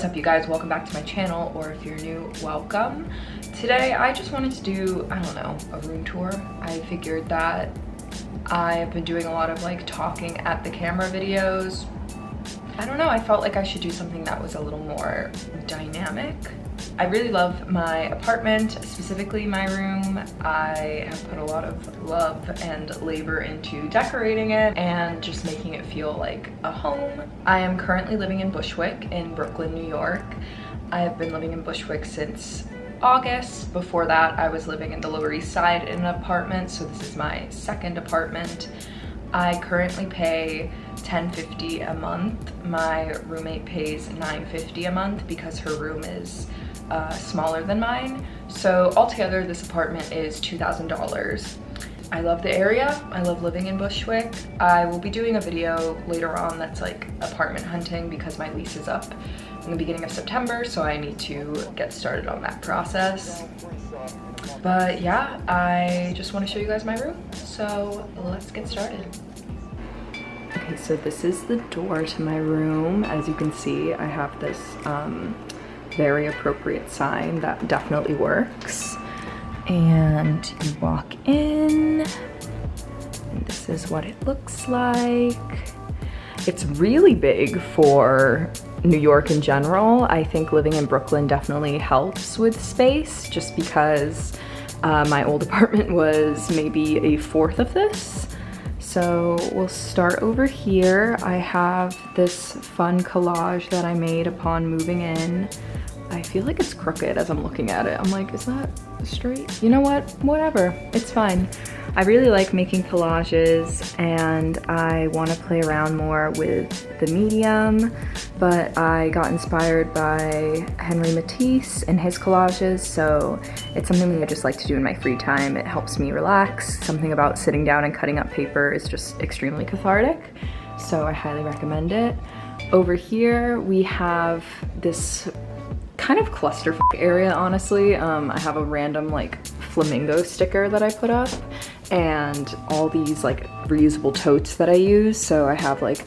What's up, you guys? Welcome back to my channel, or if you're new, welcome. Today I just wanted to do, I don't know, a room tour. I figured that I've been doing a lot of like talking at the camera videos. I don't know, I felt like I should do something that was a little more dynamic. I really love my apartment, specifically my room. I have put a lot of love and labor into decorating it and just making it feel like a home. I am currently living in Bushwick in Brooklyn, New York. I have been living in Bushwick since August. Before that, I was living in the Lower East Side in an apartment, so this is my second apartment. I currently pay $10.50 a month. My roommate pays $9.50 a month because her room is smaller than mine. So altogether, this apartment is $2,000. I love the area. I love living in Bushwick. I will be doing a video later on that's like apartment hunting because my lease is up in the beginning of September, so I need to get started on that process. But yeah, I just want to show you guys my room, so let's get started. Okay, so this is the door to my room. As you can see, I have this very appropriate sign that definitely works. And you walk in, and this is what it looks like. It's really big for New York in general. I think living in Brooklyn definitely helps with space, just because my old apartment was maybe a fourth of this. So we'll start over here. I have this fun collage that I made upon moving in. I feel like it's crooked as I'm looking at it. I'm like, is that straight? You know what? Whatever, it's fine. I really like making collages and I want to play around more with the medium, but I got inspired by Henry Matisse and his collages, so it's something that I just like to do in my free time. It helps me relax. Something about sitting down and cutting up paper is just extremely cathartic, so I highly recommend it. Over here we have this kind of clusterfuck area, honestly. I have a random like flamingo sticker that I put up and all these like reusable totes that I use. So I have like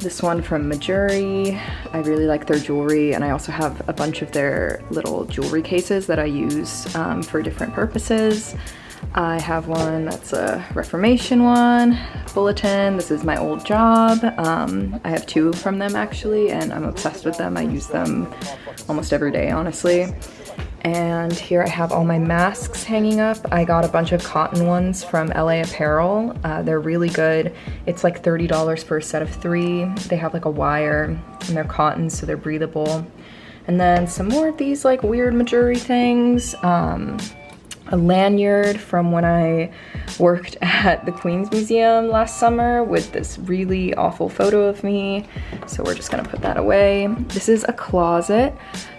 this one from Majuri. I really like their jewelry, and I also have a bunch of their little jewelry cases that I use for different purposes. I have one that's a Reformation one, bulletin. This is my old job. I have two from them actually, and I'm obsessed with them. I use them almost every day, honestly. And here I have all my masks hanging up. I got a bunch of cotton ones from LA Apparel. They're really good. It's like $30 for a set of 3. They have like a wire and they're cotton, so they're breathable. And then some more of these like weird Majuri things. A lanyard from when I worked at the Queen's Museum last summer with this really awful photo of me. So we're just gonna put that away. This is a closet.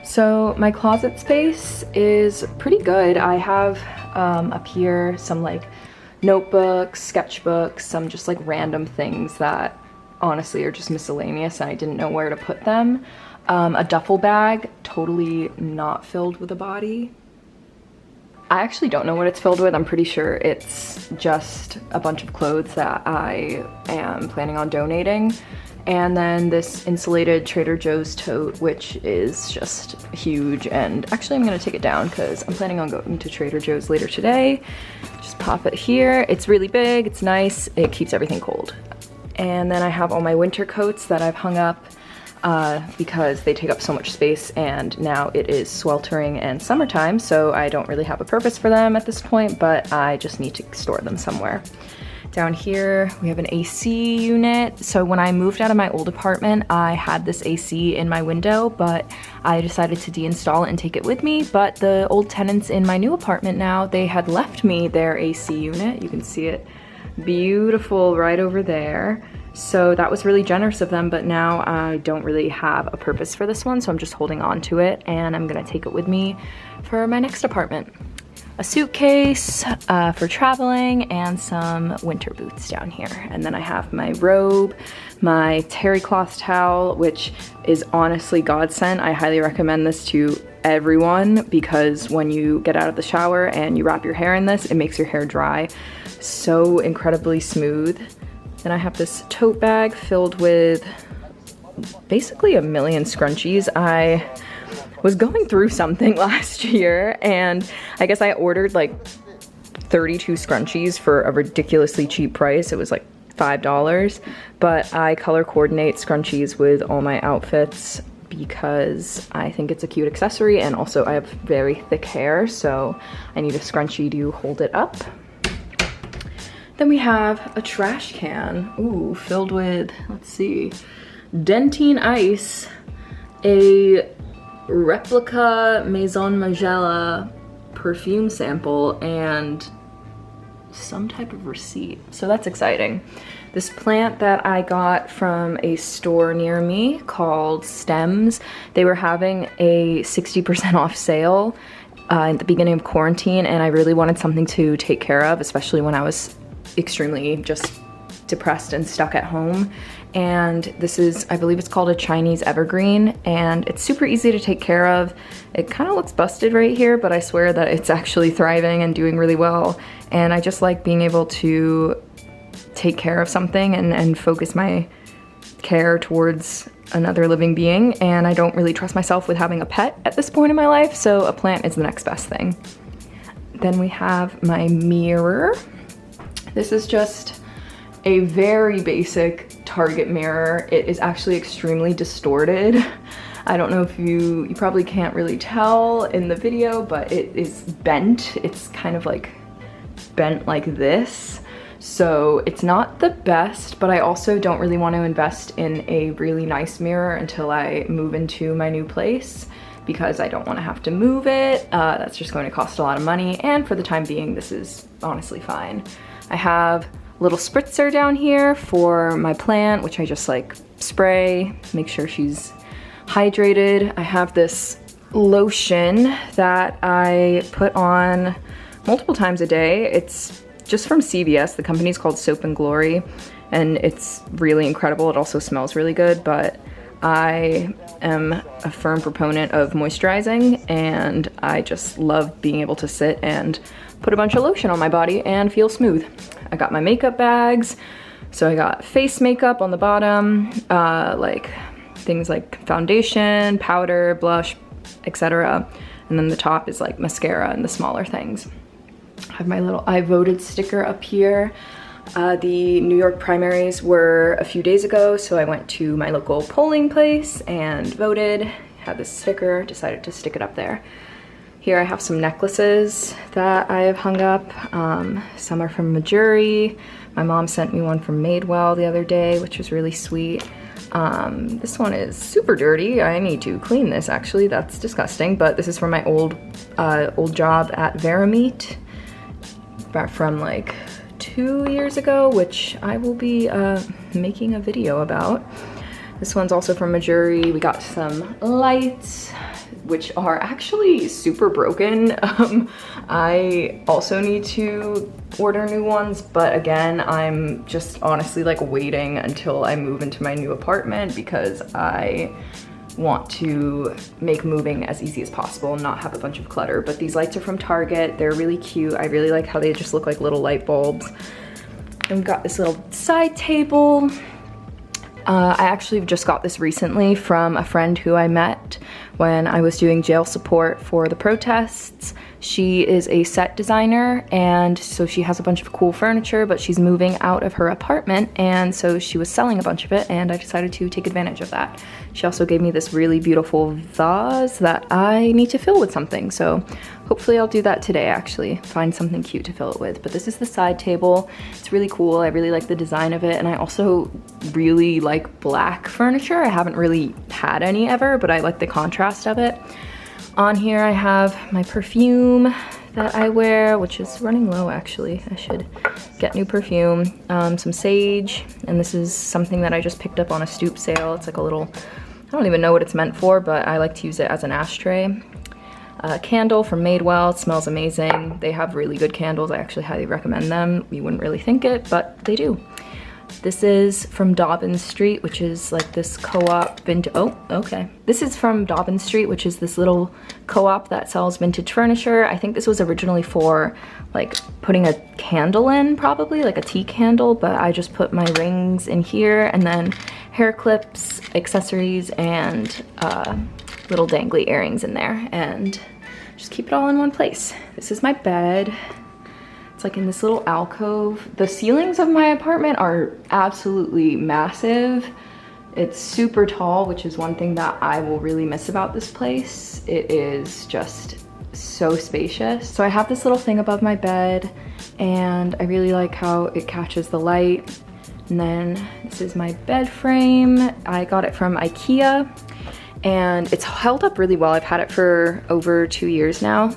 So my closet space is pretty good. I have up here some like notebooks, sketchbooks, some just like random things that honestly are just miscellaneous and I didn't know where to put them. A duffel bag, totally not filled with a body. I actually don't know what it's filled with. I'm pretty sure it's just a bunch of clothes that I am planning on donating. And then this insulated Trader Joe's tote, which is just huge. And actually I'm gonna take it down because I'm planning on going to Trader Joe's later today. Just pop it here. It's really big, it's nice, it keeps everything cold. And then I have all my winter coats that I've hung up because they take up so much space, and now it is sweltering and summertime, so I don't really have a purpose for them at this point, but I just need to store them somewhere. Down here we have an AC unit. So when I moved out of my old apartment, I had this AC in my window, but I decided to deinstall it and take it with me. But the old tenants in my new apartment now, they had left me their AC unit. You can see it beautiful right over there. So that was really generous of them, but now I don't really have a purpose for this one, so I'm just holding on to it, and I'm gonna take it with me for my next apartment. A suitcase for traveling, and some winter boots down here. And then I have my robe, my terry cloth towel, which is honestly godsend. I highly recommend this to everyone because when you get out of the shower and you wrap your hair in this, it makes your hair dry so incredibly smooth. Then I have this tote bag filled with basically a million scrunchies. I was going through something last year, and I guess I ordered like 32 scrunchies for a ridiculously cheap price. It was like $5, but I color coordinate scrunchies with all my outfits because I think it's a cute accessory, and also I have very thick hair, so I need a scrunchie to hold it up. Then we have a trash can, ooh, filled with, let's see, Dentine Ice, a replica Maison Margiela perfume sample, and some type of receipt. So that's exciting. This plant that I got from a store near me called Stems, they were having a 60% off sale at the beginning of quarantine, and I really wanted something to take care of, especially when I was extremely just depressed and stuck at home. And this is, I believe it's called a Chinese evergreen, and it's super easy to take care of. It kind of looks busted right here, but I swear that it's actually thriving and doing really well. And I just like being able to take care of something and focus my care towards another living being. And I don't really trust myself with having a pet at this point in my life, so a plant is the next best thing. Then we have my mirror. This is just a very basic Target mirror. It is actually extremely distorted. I don't know if you probably can't really tell in the video, but it is bent. It's kind of like bent like this. So it's not the best, but I also don't really want to invest in a really nice mirror until I move into my new place, because I don't want to have to move it. That's just going to cost a lot of money, and for the time being, this is honestly fine. I have a little spritzer down here for my plant, which I just like spray, make sure she's hydrated. I have this lotion that I put on multiple times a day. It's just from CVS. The company's called Soap and Glory, and it's really incredible. It also smells really good, but I am a firm proponent of moisturizing, and I just love being able to sit and put a bunch of lotion on my body and feel smooth. I got my makeup bags. So I got face makeup on the bottom, like things like foundation, powder, blush, etc. And then the top is like mascara and the smaller things. I have my little I voted sticker up here. The New York primaries were a few days ago, so I went to my local polling place and voted. Had this sticker, decided to stick it up there. Here I have some necklaces that I have hung up. Some are from Majuri. My mom sent me one from Madewell the other day, which was really sweet. This one is super dirty. I need to clean this, actually. That's disgusting, but this is from my old job at Verameet from like 2 years ago, which I will be making a video about. This one's also from Majuri. We got some lights, which are actually super broken. I also need to order new ones, but again, I'm just honestly like waiting until I move into my new apartment, because I want to make moving as easy as possible and not have a bunch of clutter. But these lights are from Target. They're really cute. I really like how they just look like little light bulbs. And we've got this little side table. I actually just got this recently from a friend who I met when I was doing jail support for the protests. She is a set designer, and so she has a bunch of cool furniture, but she's moving out of her apartment, and so she was selling a bunch of it, and I decided to take advantage of that. She also gave me this really beautiful vase that I need to fill with something, so hopefully I'll do that today, actually. Find something cute to fill it with. But this is the side table. It's really cool. I really like the design of it, and I also really like black furniture. I haven't really had any ever, but I like the contrast of it. On here I have my perfume that I wear, which is running low actually. I should get new perfume. Some sage, and this is something that I just picked up on a stoop sale. It's like a little, I don't even know what it's meant for, but I like to use it as an ashtray. Candle from Madewell. It smells amazing. They have really good candles. I actually highly recommend them. You wouldn't really think it, but they do. This is from Dobbin Street, which is like this co-op vintage. Oh, okay. This is from Dobbin Street, which is this little co-op that sells vintage furniture. I think this was originally for like putting a candle in, probably like a tea candle, but I just put my rings in here and then hair clips, accessories, and little dangly earrings in there, and just keep it all in one place. This is my bed. It's like in this little alcove. The ceilings of my apartment are absolutely massive. It's super tall, which is one thing that I will really miss about this place. It is just so spacious. So I have this little thing above my bed, and I really like how it catches the light. And then this is my bed frame. I got it from IKEA, and it's held up really well. I've had it for over 2 years now,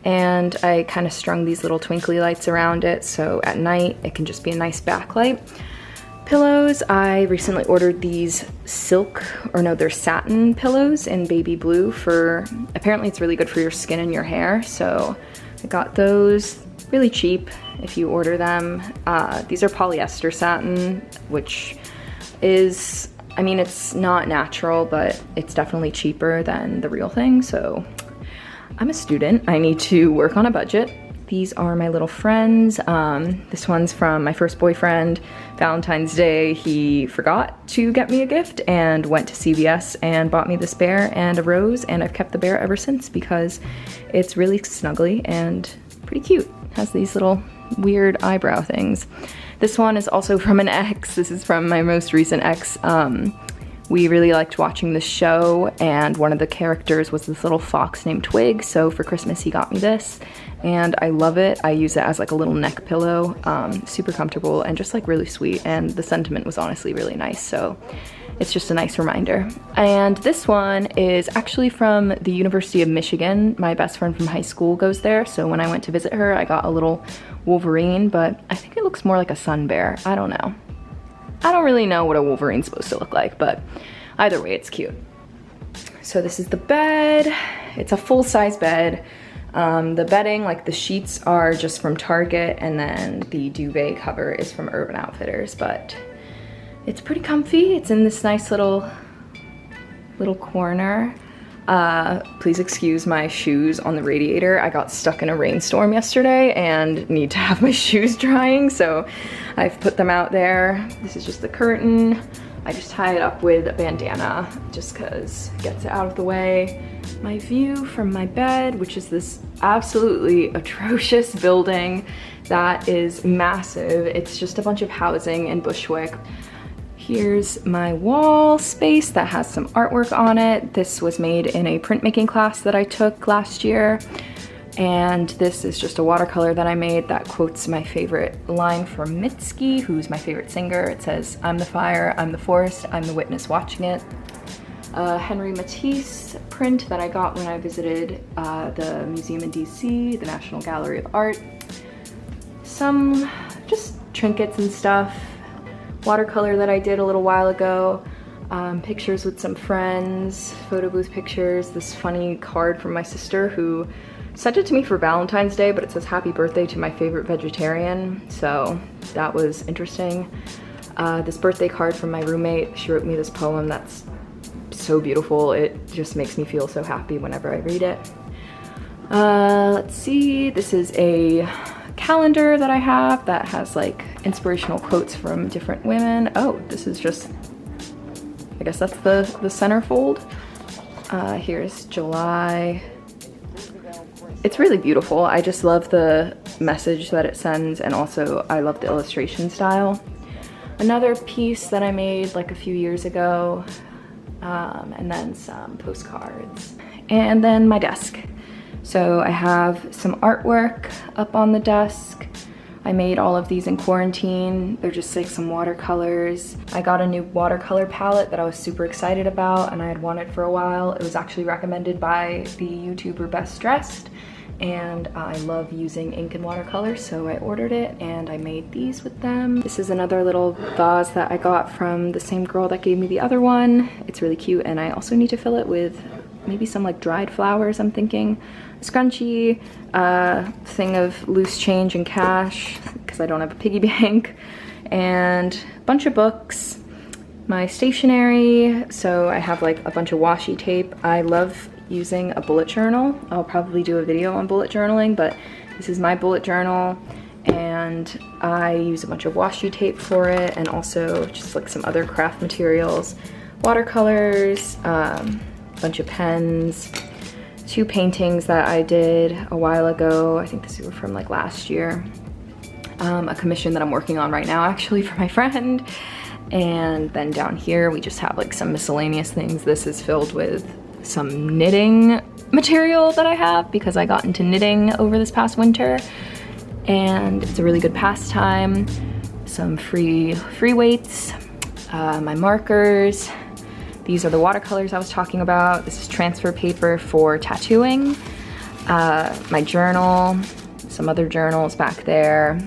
and I kind of strung these little twinkly lights around it, so at night it can just be a nice backlight. Pillows, I recently ordered these they're satin pillows in baby blue for, apparently it's really good for your skin and your hair, so I got those really cheap if you order them. These are polyester satin, which is, I mean, it's not natural, but it's definitely cheaper than the real thing, so I'm a student, I need to work on a budget. These are my little friends. This one's from my first boyfriend. Valentine's Day, he forgot to get me a gift and went to CVS and bought me this bear and a rose, and I've kept the bear ever since because it's really snuggly and pretty cute. It has these little weird eyebrow things. This one is also from an ex. This is from my most recent ex. We really liked watching the show, and one of the characters was this little fox named Twig, so for Christmas he got me this, and I love it. I use it as like a little neck pillow, super comfortable and just like really sweet, and the sentiment was honestly really nice, so it's just a nice reminder. And this one is actually from the University of Michigan. My best friend from high school goes there, so when I went to visit her, I got a little Wolverine, but I think it looks more like a sun bear. I don't know. I don't really know what a Wolverine's supposed to look like, but either way, it's cute. So this is the bed. It's a full-size bed. The bedding, like the sheets, are just from Target, and then the duvet cover is from Urban Outfitters, but it's pretty comfy. It's in this nice little corner. Please excuse my shoes on the radiator. I got stuck in a rainstorm yesterday and need to have my shoes drying, so I've put them out there. This is just the curtain. I just tie it up with a bandana just because it gets it out of the way. My view from my bed, which is this absolutely atrocious building that is massive. It's just a bunch of housing in Bushwick. Here's my wall space that has some artwork on it. This was made in a printmaking class that I took last year. And this is just a watercolor that I made that quotes my favorite line from Mitski, who's my favorite singer. It says, "I'm the fire, I'm the forest, I'm the witness watching it." Henry Matisse print that I got when I visited the museum in DC, the National Gallery of Art. Some just trinkets and stuff. Watercolor that I did a little while ago. Pictures with some friends, photo booth pictures, this funny card from my sister who sent it to me for Valentine's Day, but it says happy birthday to my favorite vegetarian, so that was interesting. This birthday card from my roommate, she wrote me this poem that's so beautiful. It just makes me feel so happy whenever I read it. Let's see, this is a calendar that I have that has like inspirational quotes from different women. Oh, this is just, I guess that's the centerfold. Here's July. It's really beautiful. I just love the message that it sends, and also I love the illustration style. Another piece that I made like a few years ago, and then some postcards. And then my desk. So I have some artwork up on the desk. I made all of these in quarantine. They're just like some watercolors. I got a new watercolor palette that I was super excited about and I had wanted for a while. It was actually recommended by the YouTuber Best Dressed, and I love using ink and watercolor, so I ordered it and I made these with them. This is another little vase that I got from the same girl that gave me the other one. It's really cute, and I also need to fill it with maybe some like dried flowers, I'm thinking. A scrunchie, thing of loose change and cash because I don't have a piggy bank, and a bunch of books, my stationery. So I have like a bunch of washi tape. I love using a bullet journal. I'll probably do a video on bullet journaling, but this is my bullet journal, and and I use a bunch of washi tape for it, and also just like some other craft materials, watercolors, bunch of pens, 2 paintings that I did a while ago. I think these were from like last year. A commission that I'm working on right now actually for my friend. And then down here we just have like some miscellaneous things. This is filled with some knitting material that I have because I got into knitting over this past winter, and it's a really good pastime. Some free weights, my markers. These are the watercolors I was talking about. This is transfer paper for tattooing. My journal, some other journals back there.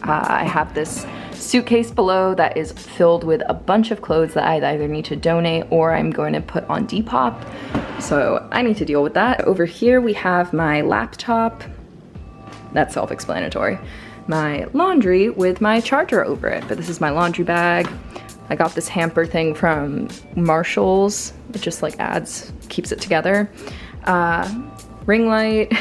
I have this suitcase below that is filled with a bunch of clothes that I either need to donate or I'm going to put on Depop. So I need to deal with that. Over here we have my laptop. That's self-explanatory. My laundry with my charger over it, but this is my laundry bag. I got this hamper thing from Marshall's. It just like keeps it together. Ring light,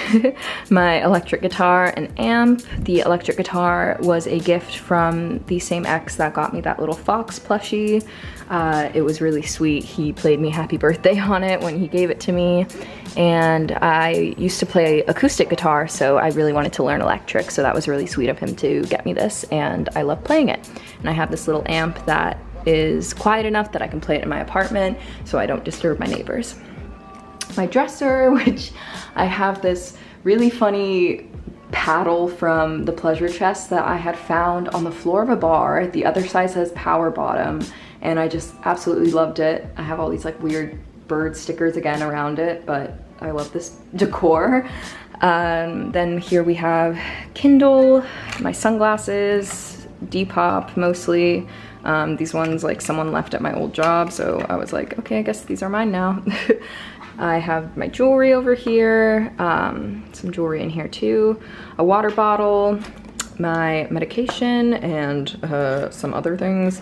my electric guitar, an amp. The electric guitar was a gift from the same ex that got me that little fox plushie. It was really sweet. He played me happy birthday on it when he gave it to me. And I used to play acoustic guitar, so I really wanted to learn electric, so that was really sweet of him to get me this, and I love playing it. And I have this little amp that is quiet enough that I can play it in my apartment so I don't disturb my neighbors. My dresser, which I have this really funny paddle from the Pleasure Chest that I had found on the floor of a bar. The other side says power bottom, and I just absolutely loved it. I have all these like weird bird stickers again around it, but I love this decor. Then here we have Kindle, my sunglasses, Depop mostly. These ones like someone left at my old job, so I was like, okay, I guess these are mine now. I have my jewelry over here, some jewelry in here too, a water bottle, my medication, and some other things,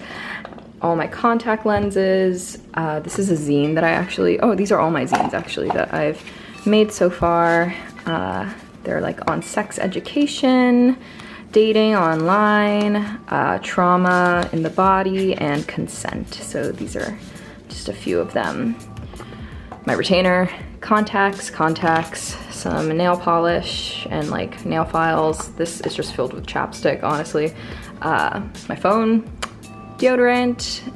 all my contact lenses. This is a zine that I actually, oh, these are all my zines actually that I've made so far. They're like on sex education, dating online, trauma in the body, and consent. So these are just a few of them. My retainer, contacts, some nail polish, and like nail files. This is just filled with chapstick, honestly. My phone, deodorant,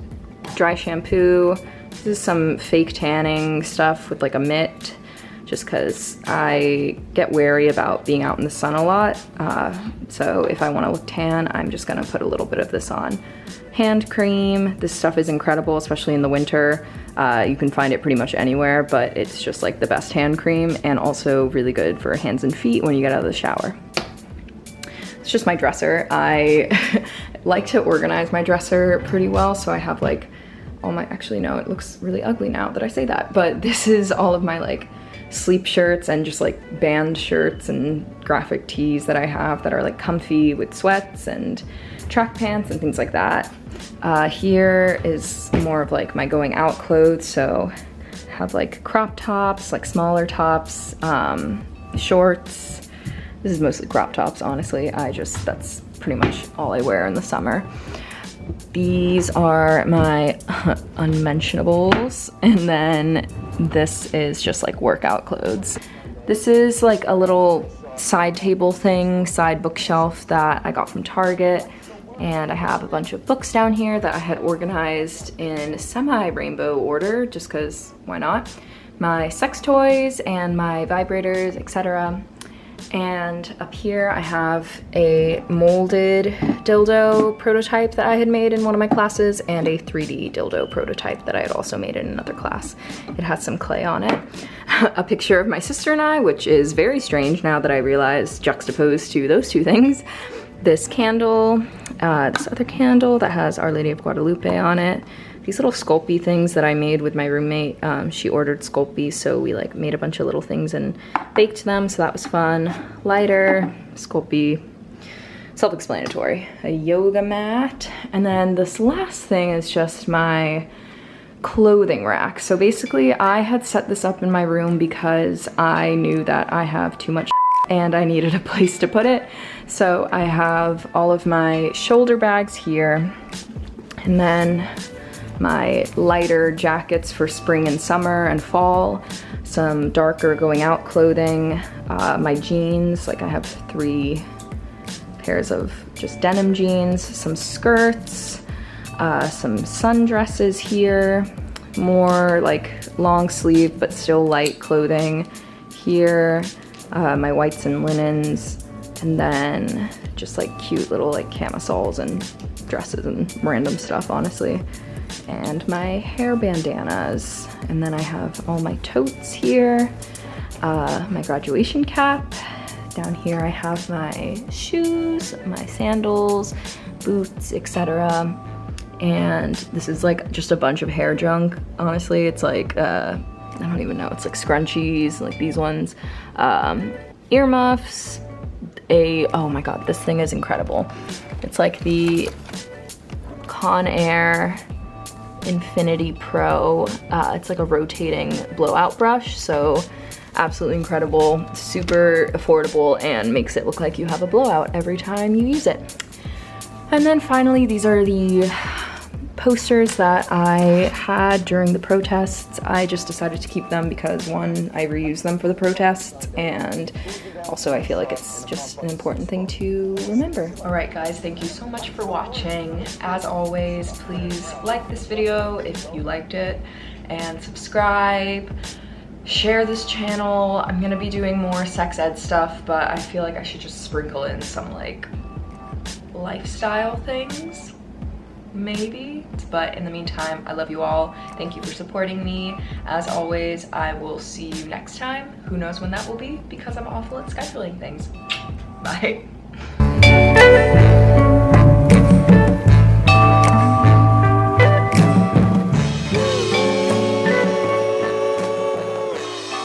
dry shampoo. This is some fake tanning stuff with like a mitt, just because I get wary about being out in the sun a lot. So if I want to look tan, I'm just gonna put a little bit of this on. Hand cream, this stuff is incredible, especially in the winter. You can find it pretty much anywhere, but it's just like the best hand cream, and also really good for hands and feet when you get out of the shower. It's just my dresser. I like to organize my dresser pretty well, so I have like all my, actually no, it looks really ugly now that I say that, but this is all of my like sleep shirts and just like band shirts and graphic tees that I have that are like comfy with sweats and track pants and things like that. Here is more of like my going out clothes, so I have like crop tops, like smaller tops, shorts. This is mostly crop tops, honestly. That's pretty much all I wear in the summer. These are my unmentionables, and then this is just like workout clothes. This is like a little side table thing, side bookshelf that I got from Target, and I have a bunch of books down here that I had organized in semi-rainbow order, just because why not? My sex toys and my vibrators, etc. And up here I have a molded dildo prototype that I had made in one of my classes, and a 3D dildo prototype that I had also made in another class. It has some clay on it. A picture of my sister and I, which is very strange now that I realize, juxtaposed to those two things. This candle, this other candle that has Our Lady of Guadalupe on it. These little Sculpey things that I made with my roommate. She ordered Sculpey, so we like made a bunch of little things and baked them, so that was fun. Lighter, Sculpey, self-explanatory. A yoga mat, and then this last thing is just my clothing rack. So basically I had set this up in my room because I knew that I have too much and I needed a place to put it. So I have all of my shoulder bags here, and then my lighter jackets for spring and summer and fall, some darker going out clothing, my jeans, like I have 3 pairs of just denim jeans, some skirts, some sundresses here, more like long sleeve but still light clothing here, my whites and linens, and then just like cute little like camisoles and dresses and random stuff, honestly, and my hair bandanas. And then I have all my totes here, my graduation cap. Down here I have my shoes, my sandals, boots, etc. And this is like just a bunch of hair junk, honestly. It's like, I don't even know, it's like scrunchies, like these ones, earmuffs, oh my god, this thing is incredible. It's like the Conair Infinity Pro. It's like a rotating blowout brush, so absolutely incredible, super affordable, and makes it look like you have a blowout every time you use it. And then finally, these are the posters that I had during the protests. I just decided to keep them because, one, I reuse them for the protests, and also I feel like it's just an important thing to remember. All right, guys, thank you so much for watching. As always, please like this video if you liked it, and subscribe. Share this channel. I'm gonna be doing more sex ed stuff, but I feel like I should just sprinkle in some like lifestyle things, maybe. But in the meantime, I love you all. Thank you for supporting me. As always, I will see you next time. Who knows when that will be, because I'm awful at scheduling things. Bye.